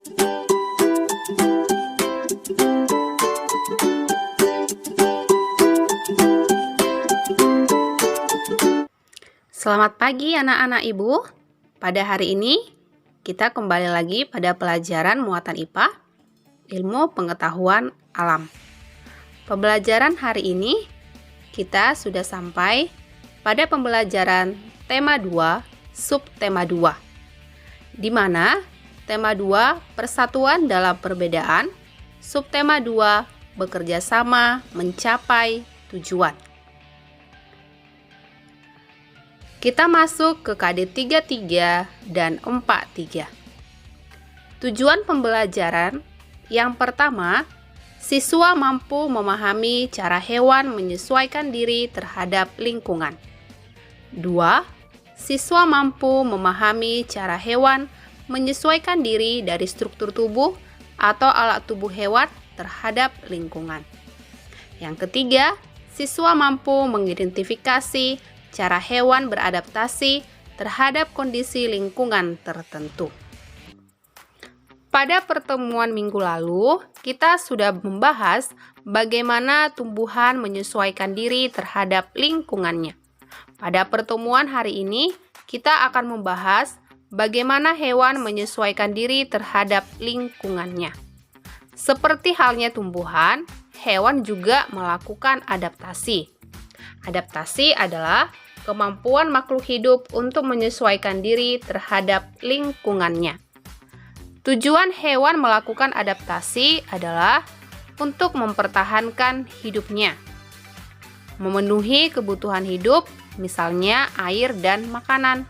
Selamat pagi anak-anak ibu. Pada hari ini kita kembali lagi pada pelajaran muatan IPA, ilmu pengetahuan alam. Pembelajaran hari ini kita sudah sampai pada pembelajaran tema 2, subtema 2. Di mana tema 2 persatuan dalam perbedaan, subtema 2 bekerja sama mencapai tujuan. Kita masuk ke KD 33 dan 43. Tujuan pembelajaran yang pertama, siswa mampu memahami cara hewan menyesuaikan diri terhadap lingkungan. 2. Siswa mampu memahami cara hewan menyesuaikan diri dari struktur tubuh atau alat tubuh hewan terhadap lingkungan. Yang ketiga, siswa mampu mengidentifikasi cara hewan beradaptasi terhadap kondisi lingkungan tertentu. Pada pertemuan minggu lalu, kita sudah membahas bagaimana tumbuhan menyesuaikan diri terhadap lingkungannya. Pada pertemuan hari ini, kita akan membahas bagaimana hewan menyesuaikan diri terhadap lingkungannya. Seperti halnya tumbuhan, hewan juga melakukan adaptasi. Adaptasi adalah kemampuan makhluk hidup untuk menyesuaikan diri terhadap lingkungannya. Tujuan hewan melakukan adaptasi adalah untuk mempertahankan hidupnya, memenuhi kebutuhan hidup, misalnya air dan makanan,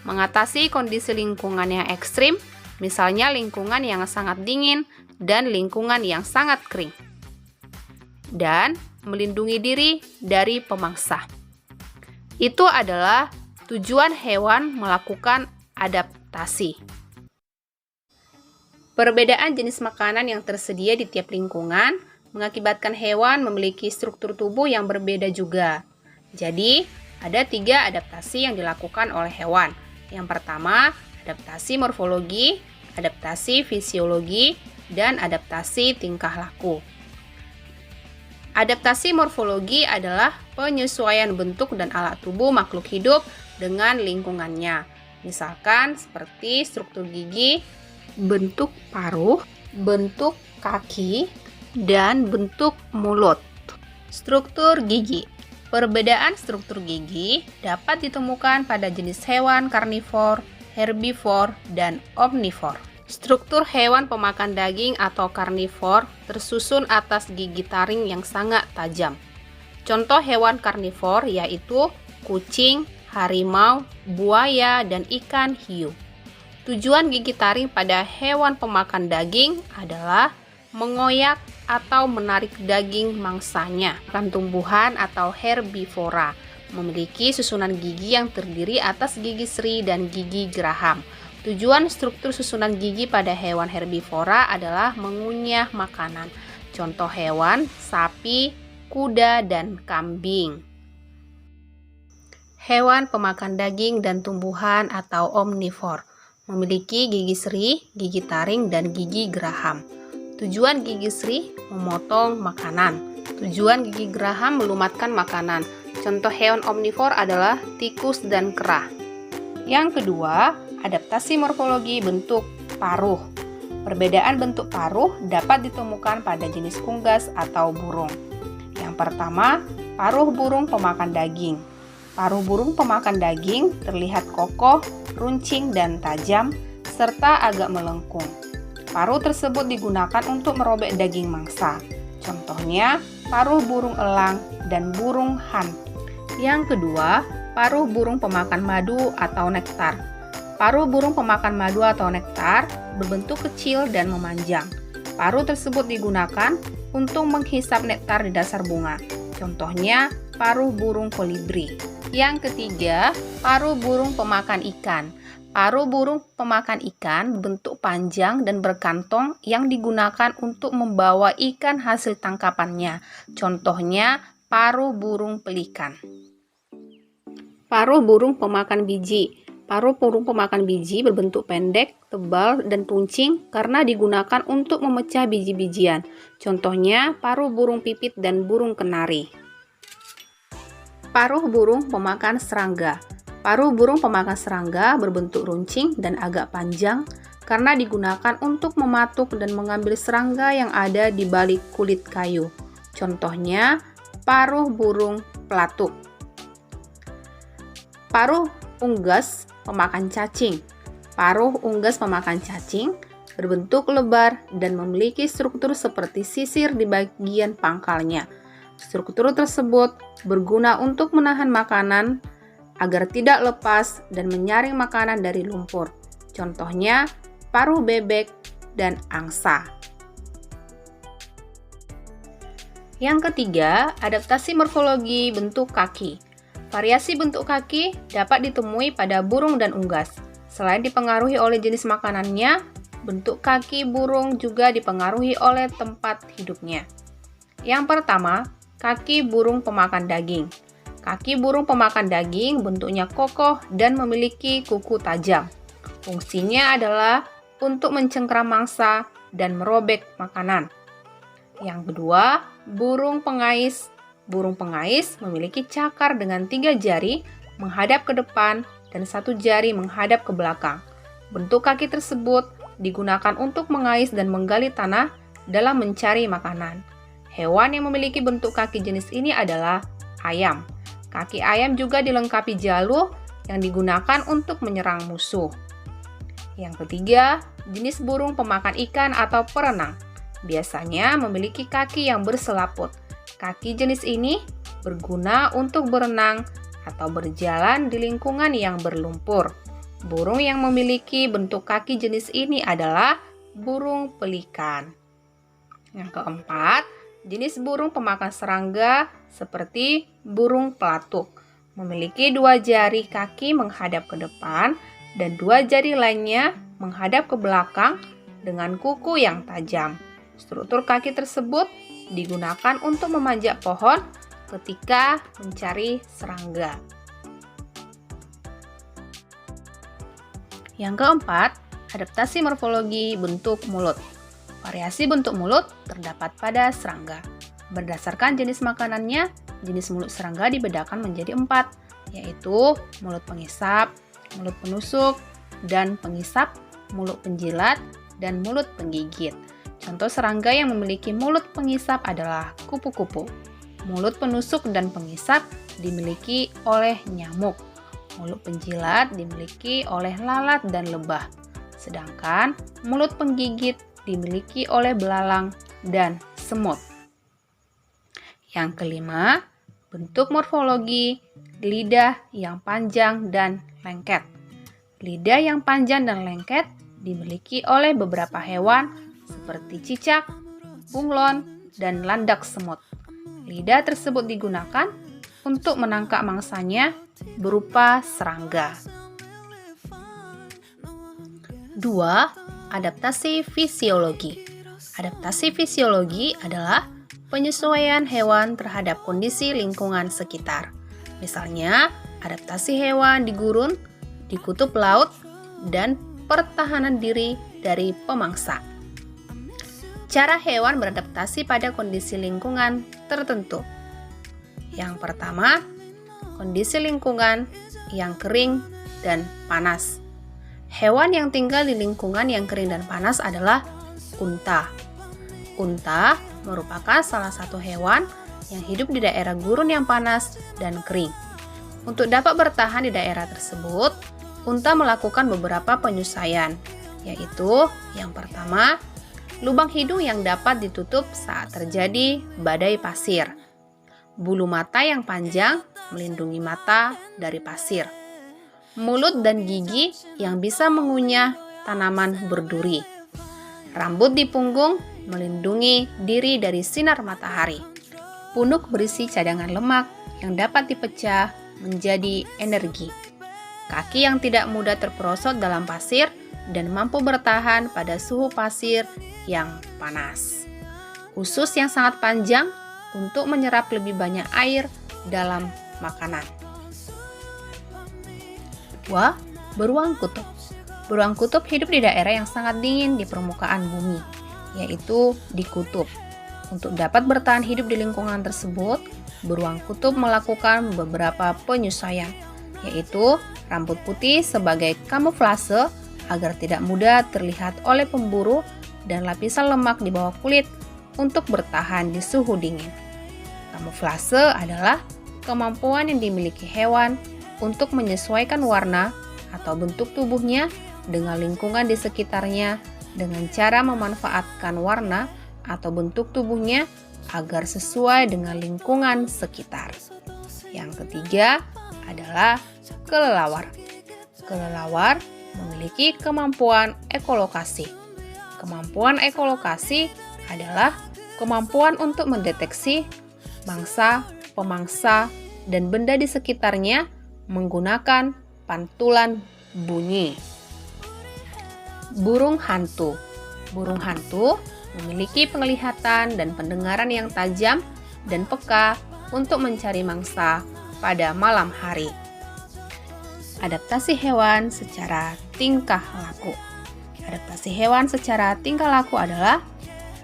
mengatasi kondisi lingkungan yang ekstrim, misalnya lingkungan yang sangat dingin dan lingkungan yang sangat kering, dan melindungi diri dari pemangsa. Itu adalah tujuan hewan melakukan adaptasi. Perbedaan jenis makanan yang tersedia di tiap lingkungan mengakibatkan hewan memiliki struktur tubuh yang berbeda juga. Jadi, ada 3 adaptasi yang dilakukan oleh hewan. Yang pertama, adaptasi morfologi, adaptasi fisiologi, dan adaptasi tingkah laku. Adaptasi morfologi adalah penyesuaian bentuk dan alat tubuh makhluk hidup dengan lingkungannya. Misalkan seperti struktur gigi, bentuk paruh, bentuk kaki, dan bentuk mulut. Struktur gigi. Perbedaan struktur gigi dapat ditemukan pada jenis hewan karnivor, herbivor, dan omnivor. Struktur hewan pemakan daging atau karnivor tersusun atas gigi taring yang sangat tajam. Contoh hewan karnivor yaitu kucing, harimau, buaya, dan ikan hiu. Tujuan gigi taring pada hewan pemakan daging adalah mengoyak atau menarik daging mangsanya. Tumbuhan atau herbivora memiliki susunan gigi yang terdiri atas gigi seri dan gigi geraham. Tujuan struktur susunan gigi pada hewan herbivora adalah mengunyah makanan. Contoh hewan, sapi, kuda, dan kambing. Hewan pemakan daging dan tumbuhan atau omnivor memiliki gigi seri, gigi taring, dan gigi geraham. Tujuan gigi seri memotong makanan. Tujuan gigi geraham melumatkan makanan. Contoh hewan omnivor adalah tikus dan kera. Yang kedua, adaptasi morfologi bentuk paruh. Perbedaan bentuk paruh dapat ditemukan pada jenis unggas atau burung. Yang pertama, paruh burung pemakan daging. Paruh burung pemakan daging terlihat kokoh, runcing, dan tajam, serta agak melengkung. Paruh tersebut digunakan untuk merobek daging mangsa. Contohnya, paruh burung elang dan burung hantu. Yang kedua, paruh burung pemakan madu atau nektar. Paruh burung pemakan madu atau nektar berbentuk kecil dan memanjang. Paruh tersebut digunakan untuk menghisap nektar di dasar bunga. Contohnya, paruh burung kolibri. Yang ketiga, paruh burung pemakan ikan. Paruh burung pemakan ikan berbentuk panjang dan berkantong yang digunakan untuk membawa ikan hasil tangkapannya. Contohnya, paruh burung pelikan. Paruh burung pemakan biji. Paruh burung pemakan biji berbentuk pendek, tebal, dan runcing karena digunakan untuk memecah biji-bijian. Contohnya paruh burung pipit dan burung kenari. Paruh burung pemakan serangga. Paruh burung pemakan serangga berbentuk runcing dan agak panjang karena digunakan untuk mematuk dan mengambil serangga yang ada di balik kulit kayu. Contohnya paruh burung pelatuk. Paruh unggas pemakan cacing. Paruh unggas pemakan cacing berbentuk lebar dan memiliki struktur seperti sisir di bagian pangkalnya. Struktur tersebut berguna untuk menahan makanan agar tidak lepas dan menyaring makanan dari lumpur. Contohnya paruh bebek dan angsa. Yang ketiga, adaptasi morfologi bentuk kaki. Variasi bentuk kaki dapat ditemui pada burung dan unggas. Selain dipengaruhi oleh jenis makanannya, bentuk kaki burung juga dipengaruhi oleh tempat hidupnya. Yang pertama, kaki burung pemakan daging. Kaki burung pemakan daging bentuknya kokoh dan memiliki kuku tajam. Fungsinya adalah untuk mencengkram mangsa dan merobek makanan. Yang kedua, burung pengais. Burung pengais memiliki cakar dengan 3 jari menghadap ke depan dan 1 jari menghadap ke belakang. Bentuk kaki tersebut digunakan untuk mengais dan menggali tanah dalam mencari makanan. Hewan yang memiliki bentuk kaki jenis ini adalah ayam. Kaki ayam juga dilengkapi jalur yang digunakan untuk menyerang musuh. Yang ketiga, jenis burung pemakan ikan atau perenang. Biasanya memiliki kaki yang berselaput. Kaki jenis ini berguna untuk berenang atau berjalan di lingkungan yang berlumpur. Burung yang memiliki bentuk kaki jenis ini adalah burung pelikan. Yang keempat, jenis burung pemakan serangga seperti burung pelatuk. Memiliki 2 jari kaki menghadap ke depan dan 2 jari lainnya menghadap ke belakang dengan kuku yang tajam. Struktur kaki tersebut digunakan untuk memanjat pohon ketika mencari serangga. Yang keempat, adaptasi morfologi bentuk mulut. Variasi bentuk mulut terdapat pada serangga. Berdasarkan jenis makanannya, jenis mulut serangga dibedakan menjadi 4, yaitu mulut pengisap, mulut penusuk, dan pengisap, mulut penjilat, dan mulut penggigit. Contoh serangga yang memiliki mulut pengisap adalah kupu-kupu. Mulut penusuk dan pengisap dimiliki oleh nyamuk. Mulut penjilat dimiliki oleh lalat dan lebah. Sedangkan mulut penggigit dimiliki oleh belalang dan semut. Yang kelima, bentuk morfologi lidah yang panjang dan lengket. Lidah yang panjang dan lengket dimiliki oleh beberapa hewan seperti cicak, bunglon, dan landak semut. Lidah tersebut digunakan untuk menangkap mangsanya berupa serangga. 2. Adaptasi fisiologi. Adaptasi fisiologi adalah penyesuaian hewan terhadap kondisi lingkungan sekitar. Misalnya, adaptasi hewan di gurun, di kutub laut, dan pertahanan diri dari pemangsa. Cara hewan beradaptasi pada kondisi lingkungan tertentu. Yang pertama, kondisi lingkungan yang kering dan panas. Hewan yang tinggal di lingkungan yang kering dan panas adalah unta. Unta merupakan salah satu hewan yang hidup di daerah gurun yang panas dan kering. Untuk dapat bertahan di daerah tersebut, unta melakukan beberapa penyesuaian, yaitu yang pertama, lubang hidung yang dapat ditutup saat terjadi badai pasir. Bulu mata yang panjang melindungi mata dari pasir. Mulut dan gigi yang bisa mengunyah tanaman berduri. Rambut di punggung melindungi diri dari sinar matahari. Punuk berisi cadangan lemak yang dapat dipecah menjadi energi. Kaki yang tidak mudah terperosot dalam pasir dan mampu bertahan pada suhu pasir yang panas. Usus yang sangat panjang untuk menyerap lebih banyak air dalam makanan. 2. Beruang kutub. Beruang kutub hidup di daerah yang sangat dingin di permukaan bumi, yaitu di kutub. Untuk dapat bertahan hidup di lingkungan tersebut, beruang kutub melakukan beberapa penyesuaian, yaitu rambut putih sebagai kamuflase agar tidak mudah terlihat oleh pemburu dan lapisan lemak di bawah kulit untuk bertahan di suhu dingin. Kamuflase adalah kemampuan yang dimiliki hewan untuk menyesuaikan warna atau bentuk tubuhnya dengan lingkungan di sekitarnya dengan cara memanfaatkan warna atau bentuk tubuhnya agar sesuai dengan lingkungan sekitar. Yang ketiga adalah kelelawar. Kelelawar memiliki kemampuan ekolokasi. Kemampuan ekolokasi adalah kemampuan untuk mendeteksi mangsa, pemangsa, dan benda di sekitarnya menggunakan pantulan bunyi. Burung hantu. Burung hantu memiliki penglihatan dan pendengaran yang tajam dan peka untuk mencari mangsa pada malam hari. Adaptasi hewan secara tingkah laku. Adaptasi hewan secara tingkah laku adalah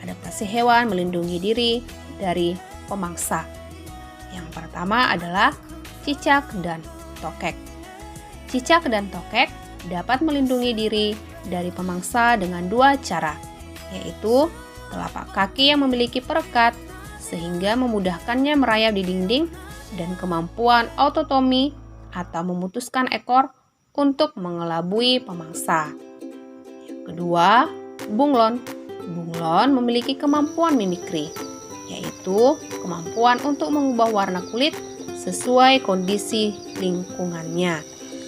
adaptasi hewan melindungi diri dari pemangsa. Yang pertama adalah cicak dan tokek. Cicak dan tokek dapat melindungi diri dari pemangsa dengan dua cara, yaitu telapak kaki yang memiliki perekat sehingga memudahkannya merayap di dinding dan kemampuan autotomi atau memutuskan ekor untuk mengelabui pemangsa. Yang kedua, bunglon. Bunglon memiliki kemampuan mimikri, yaitu kemampuan untuk mengubah warna kulit sesuai kondisi lingkungannya.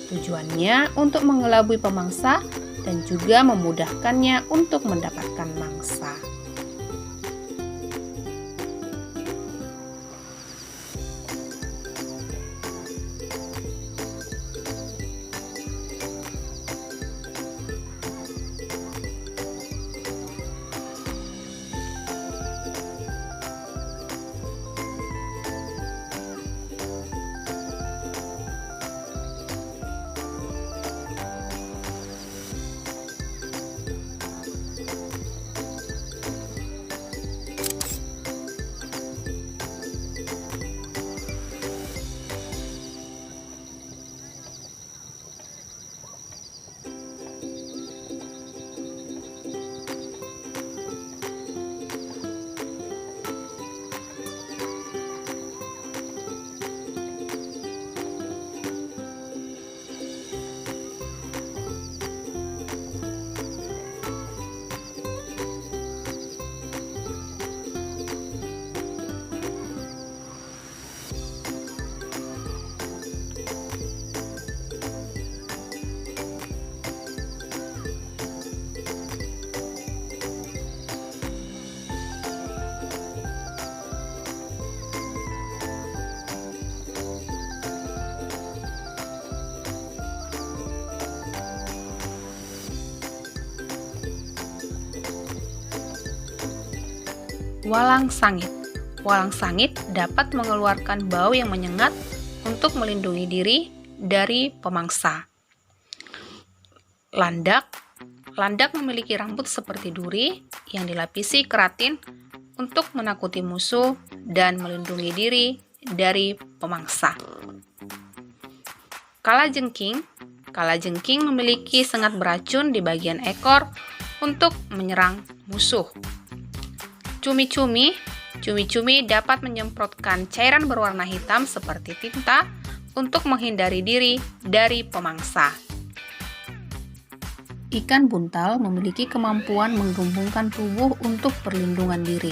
Tujuannya untuk mengelabui pemangsa dan juga memudahkannya untuk mendapatkan mangsa. Walang sangit. Walang sangit dapat mengeluarkan bau yang menyengat untuk melindungi diri dari pemangsa. Landak. Landak memiliki rambut seperti duri yang dilapisi keratin untuk menakuti musuh dan melindungi diri dari pemangsa. Kalajengking. Kalajengking memiliki sengat beracun di bagian ekor untuk menyerang musuh. Cumi-cumi. Cumi-cumi dapat menyemprotkan cairan berwarna hitam seperti tinta untuk menghindari diri dari pemangsa. Ikan buntal memiliki kemampuan menggembungkan tubuh untuk perlindungan diri.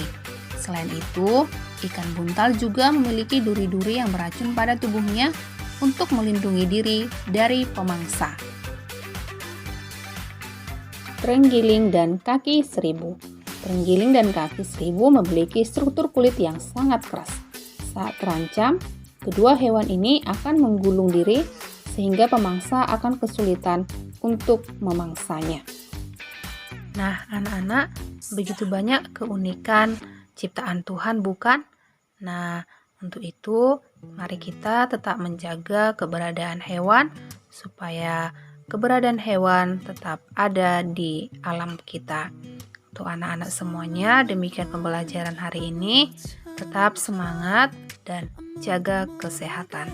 Selain itu, ikan buntal juga memiliki duri-duri yang beracun pada tubuhnya untuk melindungi diri dari pemangsa. Terenggiling dan kaki seribu. Terenggiling dan kaki seribu memiliki struktur kulit yang sangat keras. Saat terancam, kedua hewan ini akan menggulung diri sehingga pemangsa akan kesulitan untuk memangsanya. Nah, anak-anak, begitu banyak keunikan ciptaan Tuhan, bukan? Nah, untuk itu, mari kita tetap menjaga keberadaan hewan supaya keberadaan hewan tetap ada di alam kita. Untuk anak-anak semuanya, demikian pembelajaran hari ini. Tetap semangat dan jaga kesehatan.